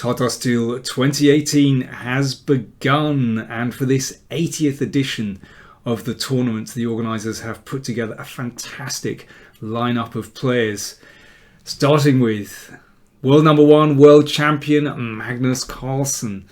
Tata Steel 2018 has begun, and for this 80th edition of the tournament, the organisers have put together a fantastic lineup of players, starting with world number one, world champion Magnus Carlsen.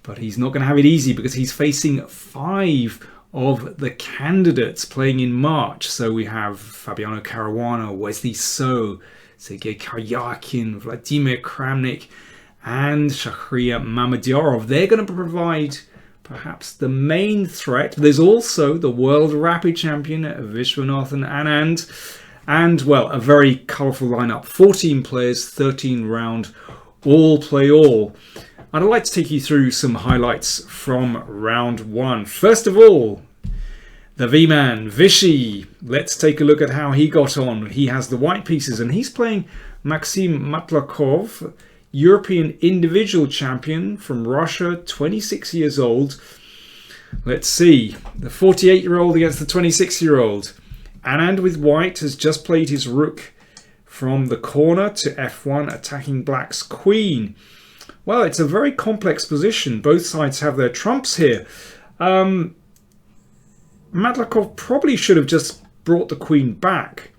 But he's not going to have it easy because he's facing 5 of the candidates playing in March. So we have Fabiano Caruana, Wesley So, Sergei Karyakin, Vladimir Kramnik and Shahriar Mamedyarov. They're going to provide perhaps the main threat. There's also the world rapid champion Viswanathan Anand, and well, a very colourful lineup. 14 players, 13 round, all play all. I'd like to take you through some highlights from round one. First of all, the V-Man, Vishy. Let's take a look at how he got on. He has the white pieces and he's playing Maxim Matlakov, European individual champion from Russia, 26 years old. Let's see, the 48-year-old against the 26-year-old. Anand with white has just played his rook from the corner to f1, attacking black's queen. Well, it's a very complex position. Both sides have their trumps here. Matlakov probably should have just brought the queen back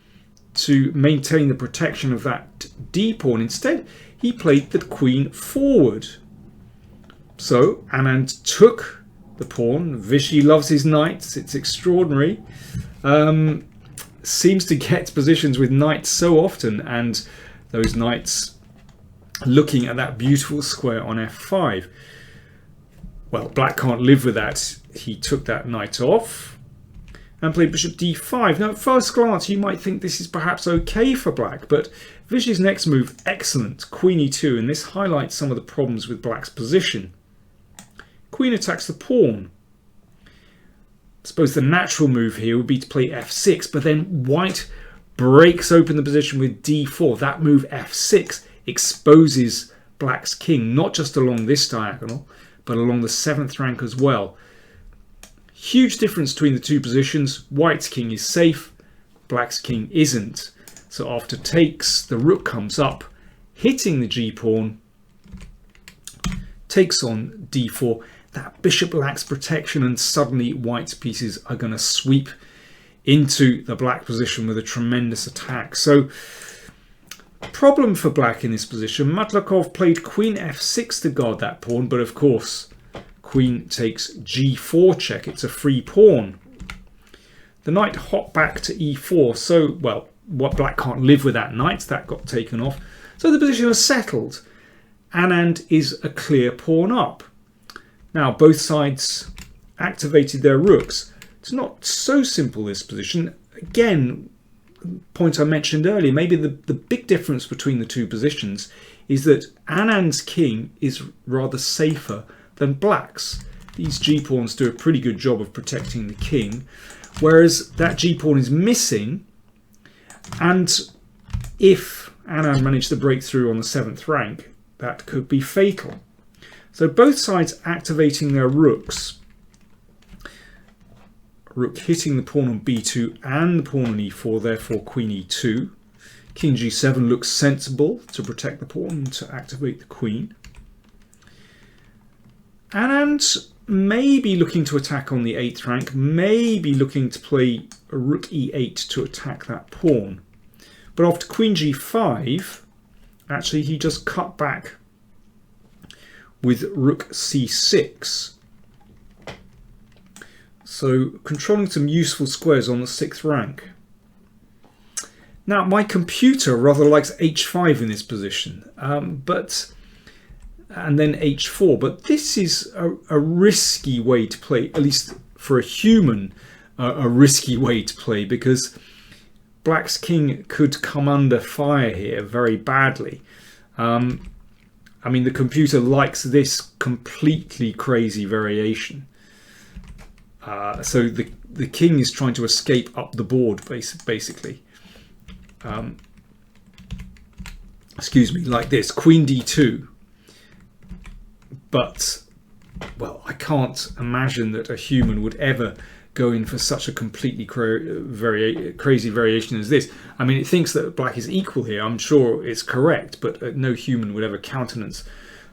to maintain the protection of that d-pawn. Instead, he played the queen forward. So Anand took the pawn. Vishy loves his knights. It's extraordinary. Seems to get positions with knights so often, and those knights looking at that beautiful square on f5. Well, black can't live with that. He took that knight off and played bishop d5. Now, at first glance, you might think this is perhaps okay for black, but Vishy's next move, excellent, queen e2, and this highlights some of the problems with black's position. Queen attacks the pawn. I suppose the natural move here would be to play f6, but then white breaks open the position with d4. That move f6 exposes black's king, not just along this diagonal, but along the 7th rank as well. Huge difference between the two positions. White's king is safe, black's king isn't. So after takes, the rook comes up, hitting the g-pawn, takes on d4. That bishop lacks protection, and suddenly white's pieces are going to sweep into the black position with a tremendous attack. So, problem for black in this position. Matlakov played queen f6 to guard that pawn, but of course, queen takes g4 check. It's a free pawn. The knight hopped back to e4. So, well, what black can't live with that knight. That got taken off. So the position was settled. Anand is a clear pawn up. Now, both sides activated their rooks. It's not so simple, this position. Again, point I mentioned earlier, maybe the big difference between the two positions is that Anand's king is rather safer than black's. These g-pawns do a pretty good job of protecting the king, whereas that g-pawn is missing, and if Anand managed to break through on the 7th rank, that could be fatal. So both sides activating their rooks. Rook hitting the pawn on b2 and the pawn on e4, therefore queen e2. King g7 looks sensible to protect the pawn and to activate the queen. Anand may be looking to attack on the 8th rank, may be looking to play a rook e8 to attack that pawn. But after queen g5, actually he just cut back with rook c6. So controlling some useful squares on the 6th rank. Now my computer rather likes h5 in this position, and then h4. But this is a risky way to play, at least for a human, a risky way to play, because black's king could come under fire here very badly. I mean, the computer likes this completely crazy variation. So the king is trying to escape up the board, basically. Excuse me, like this, queen d2. But, well, I can't imagine that a human would ever go in for such a completely crazy variation as this. I mean, it thinks that black is equal here. I'm sure it's correct, but no human would ever countenance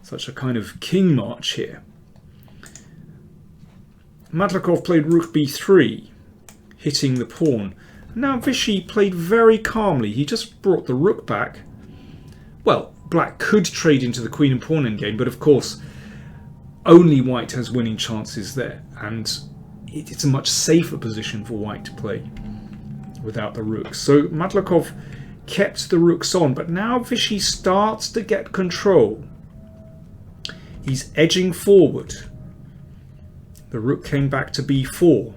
such a kind of king march here. Matlakov played rook b3, hitting the pawn. Now Vichy played very calmly. He just brought the rook back. Well, black could trade into the queen and pawn endgame, but of course only white has winning chances there, and it's a much safer position for white to play without the rooks. So Matlakov kept the rooks on, but now Vichy starts to get control. He's edging forward. The rook came back to b4.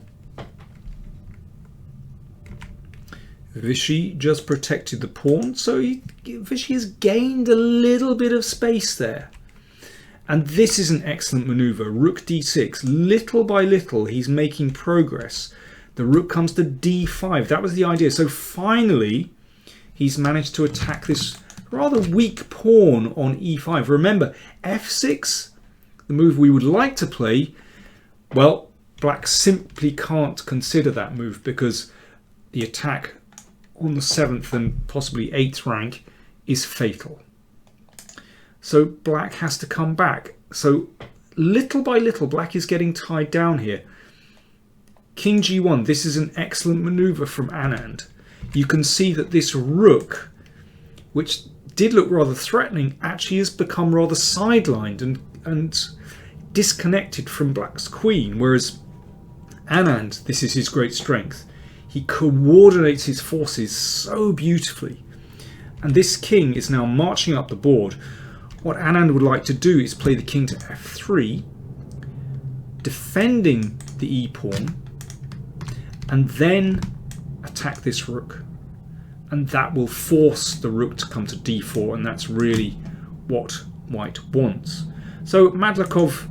Vichy just protected the pawn, so Vichy has gained a little bit of space there. And this is an excellent maneuver. Rook d6. Little by little, he's making progress. The rook comes to d5. That was the idea. So finally, he's managed to attack this rather weak pawn on e5. Remember, f6, the move we would like to play, well, black simply can't consider that move because the attack on the 7th and possibly 8th rank is fatal. So black has to come back. So little by little, black is getting tied down here. King g1, this is an excellent maneuver from Anand. You can see that this rook, which did look rather threatening, actually has become rather sidelined and disconnected from black's queen, whereas Anand, this is his great strength. He coordinates his forces so beautifully. And this king is now marching up the board. What Anand would like to do is play the king to f3, defending the e-pawn, and then attack this rook. And that will force the rook to come to d4, and that's really what white wants. So Matlakov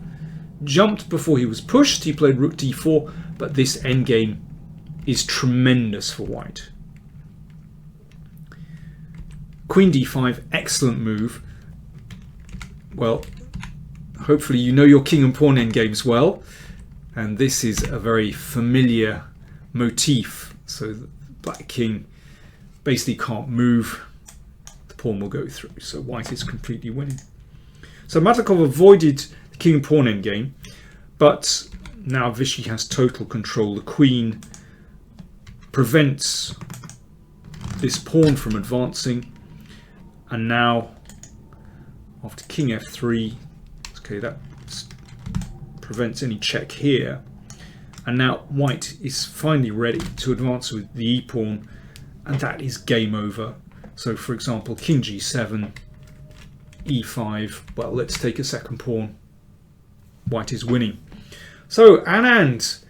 jumped before he was pushed. He played rook d4, but this endgame is tremendous for white. Queen d5, excellent move. Well, hopefully you know your king and pawn endgames well, and this is a very familiar motif. So the black king basically can't move, the pawn will go through, so white is completely winning. So Matlakov avoided the king and pawn endgame, but now Vichy has total control. The queen prevents this pawn from advancing, and now after king f3, okay, that prevents any check here, and now white is finally ready to advance with the e-pawn, and that is game over. So for example, king g7, e5, well, let's take a second pawn. White is winning. So Anand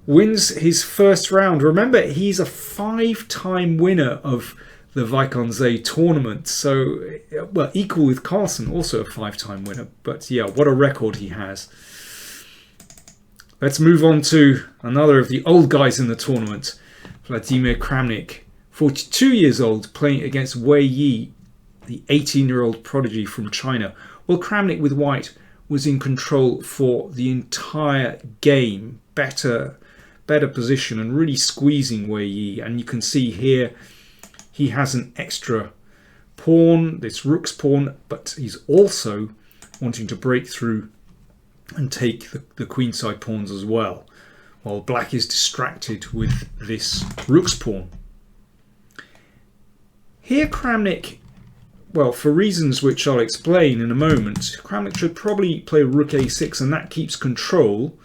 wins his first round. Remember, he's a 5-time winner of the Vaikonze tournament. So, well, equal with Carlsen, also a 5-time winner. But yeah, what a record he has. Let's move on to another of the old guys in the tournament. Vladimir Kramnik, 42 years old, playing against Wei Yi, the 18-year-old prodigy from China. Well, Kramnik with white was in control for the entire game. Better position and really squeezing Wei Yi. And you can see here he has an extra pawn, this rook's pawn, but he's also wanting to break through and take the queenside pawns as well, while black is distracted with this rook's pawn. Here Kramnik, well, for reasons which I'll explain in a moment, Kramnik should probably play rook a6, and that keeps control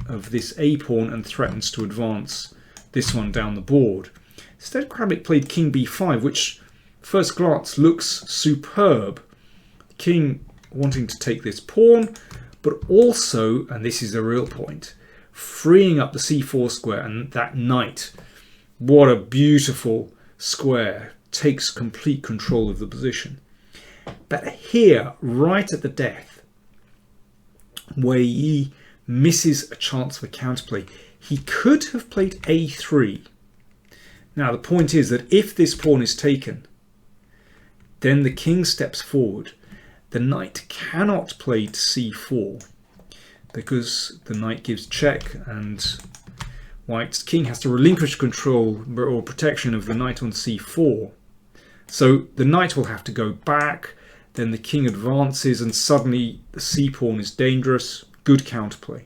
of this a pawn and threatens to advance this one down the board. Instead, Kramnik played king b5, which first glance looks superb. King wanting to take this pawn, but also, and this is the real point, freeing up the c4 square and that knight. What a beautiful square. Takes complete control of the position. But here, right at the death, Wei Yi misses a chance for counterplay. He could have played a3. Now the point is that if this pawn is taken, then the king steps forward. The knight cannot play to c4 because the knight gives check, and white's king has to relinquish control or protection of the knight on c4. So the knight will have to go back. Then the king advances and suddenly the c-pawn is dangerous. Good counterplay.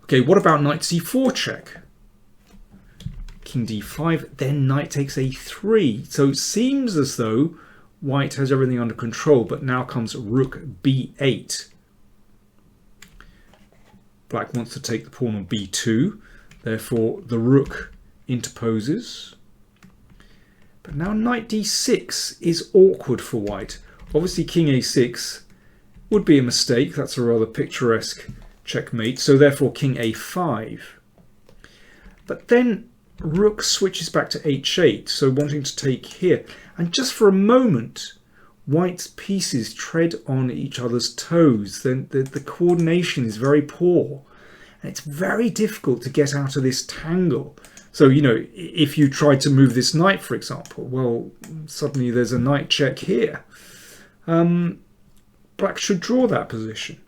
Okay, what about knight c4 check? King d5, then knight takes a3. So it seems as though white has everything under control, but now comes rook b8. Black wants to take the pawn on b2, therefore the rook interposes. But now knight d6 is awkward for white. Obviously king a6 would be a mistake, that's a rather picturesque checkmate, so therefore king a5. But then rook switches back to h8, so wanting to take here. And just for a moment, white's pieces tread on each other's toes. Then the coordination is very poor. And it's very difficult to get out of this tangle. So, you know, if you try to move this knight, for example, well, suddenly there's a knight check here. Black should draw that position.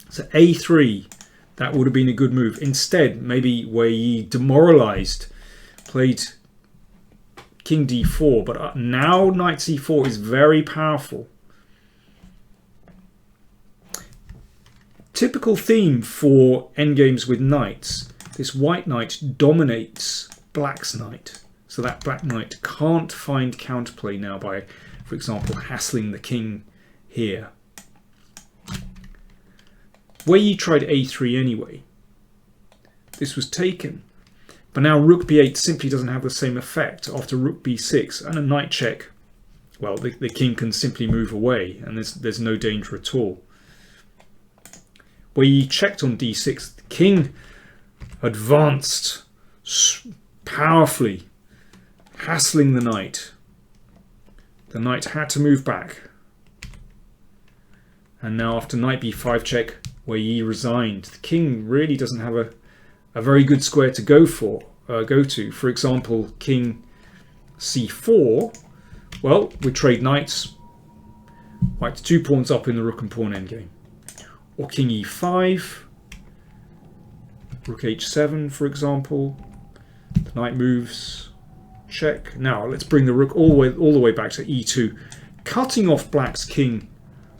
So a3, that would have been a good move. Instead, maybe Wei Yi demoralized, played king d4, but now knight c4 is very powerful. Typical theme for endgames with knights. This white knight dominates black's knight. So that black knight can't find counterplay now by, for example, hassling the king here. Wei Yi tried a3 anyway. This was taken. But now rook b8 simply doesn't have the same effect after rook b6 and a knight check. Well, the king can simply move away and there's no danger at all. Wei Yi checked on d6. The king advanced powerfully, hassling the knight. The knight had to move back. And now after knight b5 check, Wei Yi resigned. The king really doesn't have a very good square to go to. For example, king c4. Well, we trade knights. White's 2 pawns up in the rook and pawn endgame. Or king e5. Rook h7, for example. The knight moves. Check. Now let's bring the rook all the way back to e2, cutting off black's king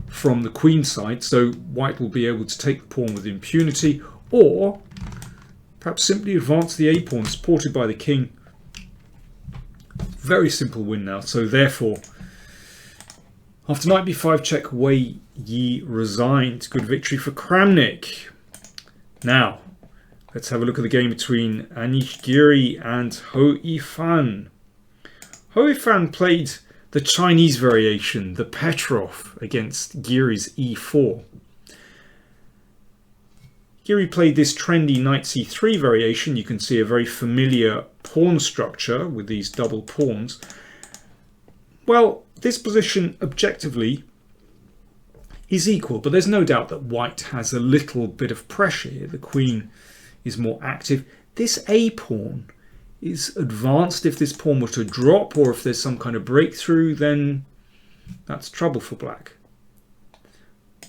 from the queen side, so white will be able to take the pawn with impunity, or perhaps simply advance the a-pawn supported by the king. Very simple win now. So therefore, after knight b5 check, Wei Yi resigned. Good victory for Kramnik. Now, let's have a look at the game between Anand, Giri and Hou Yifan. Hou Yifan played the Chinese variation, the Petrov, against Giri's e4. Giri played this trendy knight c3 variation. You can see a very familiar pawn structure with these double pawns. Well, this position objectively is equal, but there's no doubt that white has a little bit of pressure here. The queen is more active. This a-pawn is advanced. If this pawn were to drop, or if there's some kind of breakthrough, then that's trouble for black.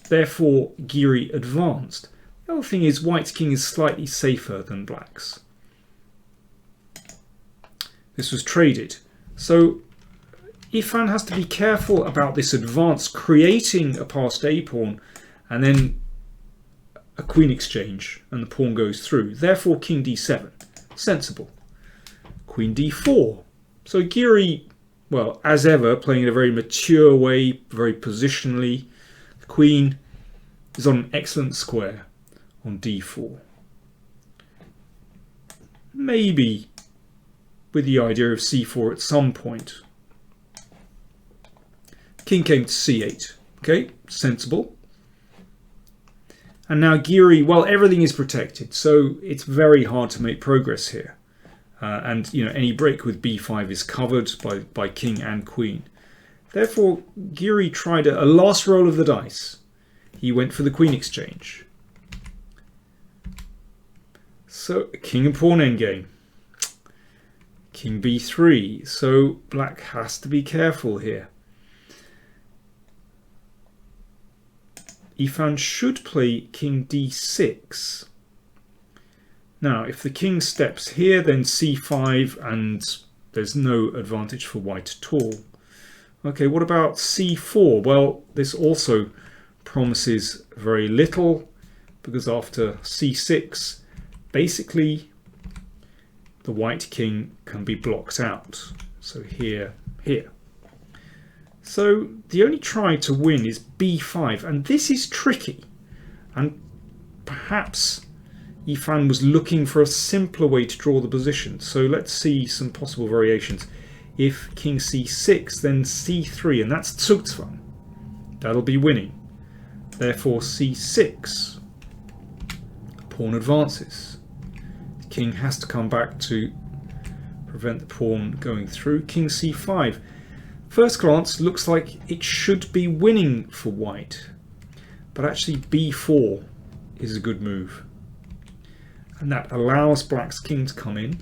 Therefore, Giri advanced. The other thing is white's king is slightly safer than black's. This was traded. So Yifan has to be careful about this advance, creating a passed a-pawn and then a queen exchange, and the pawn goes through. Therefore, king d7. Sensible. Queen d4. So Giri, well, as ever, playing in a very mature way, very positionally. The queen is on an excellent square on d4. Maybe with the idea of c4 at some point. King came to c8. Okay, sensible. And now Giri, well, everything is protected, so it's very hard to make progress here. And you know, any break with b5 is covered by king and queen. Therefore, Giri tried a last roll of the dice. He went for the queen exchange. So king and pawn endgame. King b3. So black has to be careful here. Yifan should play king d6. Now, if the king steps here, then c5, and there's no advantage for white at all. Okay, what about c4? Well, this also promises very little, because after c6, basically the white king can be blocked out. So here. So the only try to win is b5, and this is tricky. And perhaps Yifan was looking for a simpler way to draw the position. So let's see some possible variations. If king c6, then c3, and that's Zugzwang. That'll be winning. Therefore c6. Pawn advances. The king has to come back to prevent the pawn going through. King c5. First glance looks like it should be winning for white, but actually b4 is a good move, and that allows black's king to come in.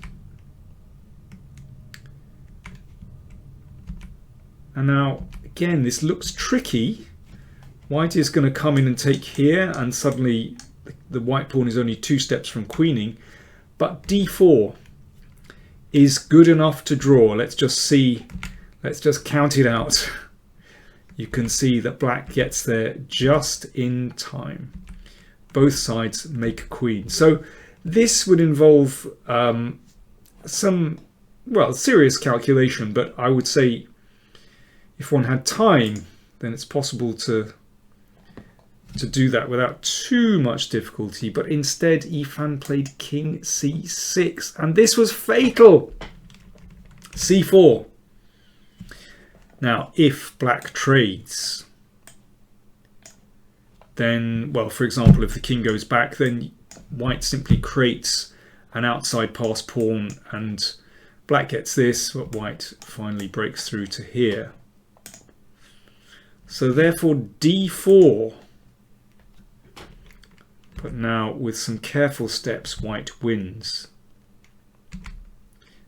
And now again, this looks tricky. White is going to come in and take here, and suddenly the white pawn is only 2 steps from queening, but d4 is good enough to draw. Let's just count it out. You can see that black gets there just in time. Both sides make a queen. So this would involve some, well, serious calculation, but I would say if one had time, then it's possible to do that without too much difficulty. But instead, Yifan played king c6, and this was fatal. c4. Now, if black trades, then, well, for example, if the king goes back, then white simply creates an outside pass pawn, and black gets this, but white finally breaks through to here. So therefore d4. But now, with some careful steps, white wins.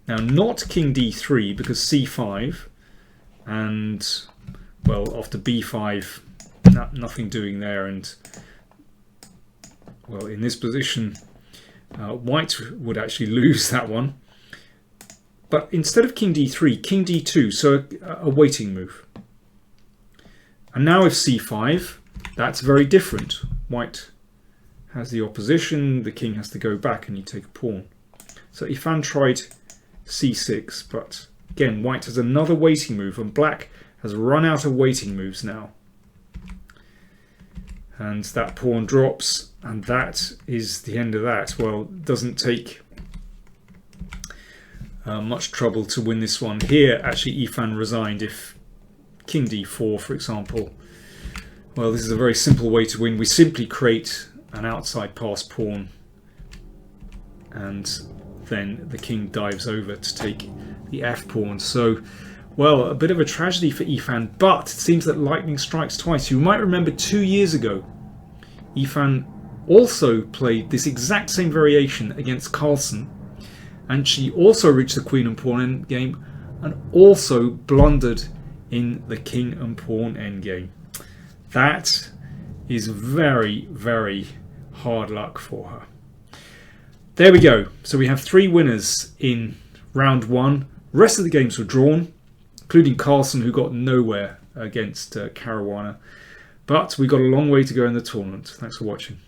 Now, not king d3, because c5, and, well, after b5, nothing doing there, and, well, in this position, white would actually lose that one. But instead of king d3, king d2, so a waiting move. And now if c5, that's very different. White has the opposition, the king has to go back, and you take a pawn. So Yifan tried c6, but again, white has another waiting move, and black has run out of waiting moves now. And that pawn drops, and that is the end of that. Well, it doesn't take much trouble to win this one. Here, actually, Yifan resigned. If king d4, for example, well, this is a very simple way to win. We simply create an outside pass pawn, and then the king dives over to take the f pawn. So, well, a bit of a tragedy for Yifan, but it seems that lightning strikes twice. You might remember 2 years ago, Yifan also played this exact same variation against Carlsen, and she also reached the queen and pawn endgame, and also blundered in the king and pawn endgame. That is very, very hard luck for her. There we go. So we have 3 winners in round 1. Rest of the games were drawn, including Carlsen, who got nowhere against Caruana. But we got a long way to go in the tournament. Thanks for watching.